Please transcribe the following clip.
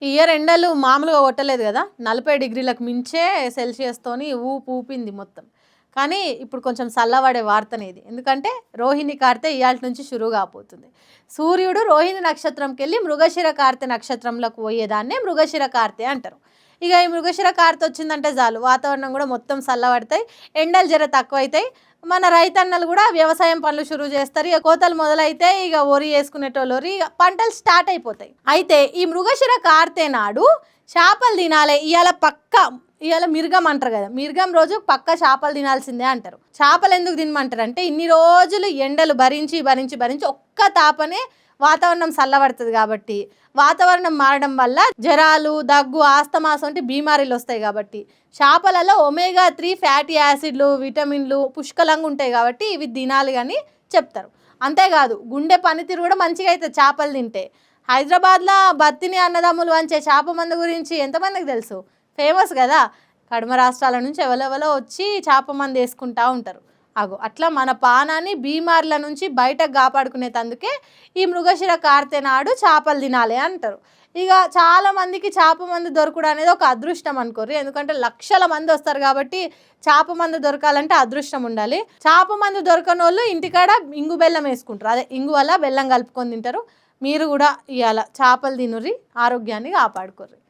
ఈ ఇయర్ ఎండలు మామూలుగా కొట్టలేదు గదా! 40 డిగ్రీలకు మించే సెల్సియస్‌తోని ఊపింది మొత్తం. కానీ ఇప్పుడు కొంచెం సల్లబడే వార్తనే ఇది. ఎందుకంటే రోహిణి కార్తె ఇయాల్టి నుంచి షురు కాబోతుంది. సూర్యుడు రోహిణి నక్షత్రంకెళ్ళి మృగశిర కార్తె నక్షత్రంలోకి పోయేదాన్నే మృగశిర కార్తె అంటారు. ఇగ ఈ మృగశిర కార్తె వచ్చిందంటే చాలు వాతావరణం గూడా మొత్తం సల్లబడతాయి. ఎండలు జర తక్కువైతాయి. మన రైతన్నలు గూడా వ్యవసాయం పనులు షురు చేస్తారు. ఇగ కోతలు మొదలైతే ఇగ వరి యేసుకునేటోళ్ళు వరి ఇగ పంటలు స్టార్ట్ అయిపోతాయి. అయితే ఈ మృగశిర కార్తె నాడు చేపలు తినాలే. ఇయాల మిర్గం అంటారు కదా! మిర్గం రోజు పక్కా చేపలు తినాల్సిందే అంటారు. చేపలు ఎందుకు తినమంటారంటే ఇన్ని రోజులు ఎండలు భరించి ఒక్క తాపనే వాతావరణం చల్లబడుతుంది కాబట్టి, వాతావరణం మారడం వల్ల జరాలు, దగ్గు, ఆస్తమా వంటి బీమారీలు వస్తాయి కాబట్టి, చేపలలో ఒమేగా 3 ఫ్యాటీ యాసిడ్లు, విటమిన్లు పుష్కలంగా ఉంటాయి కాబట్టి ఇవి తినాలి అని చెప్తారు. అంతేకాదు గుండె పనితీరు కూడా మంచిగా అవుతుంది చేపలు తింటే. హైదరాబాద్లో బత్తిని అన్నదమ్ములు వంచే చేప మందు గురించి ఎంతమందికి తెలుసు? ఫేమస్ కదా! కడమ రాష్ట్రాల నుంచి ఎవరెవరో వచ్చి చేప మందు వేసుకుంటూ ఉంటారు. అట్లా మన పానాన్ని బీమార్ల నుంచి బయటకు కాపాడుకునేటందుకే ఈ మృగశిర కార్తె నాడు చేపలు తినాలి అంటారు. ఇక చాలామందికి చేప మందు దొరకడం అనేది ఒక అదృష్టం అనుకోరు. ఎందుకంటే లక్షల మంది వస్తారు కాబట్టి చేప మందు దొరకాలంటే అదృష్టం ఉండాలి. చేప మందు దొరకని వాళ్ళు ఇంటికాడ ఇంగు బెల్లం వేసుకుంటారు. అదే ఇంగు వల్ల బెల్లం కలుపుకొని తింటారు. మీరు కూడా ఇవాళ చేపలు తినుర్రి, ఆరోగ్యాన్ని కాపాడుకోర్రి.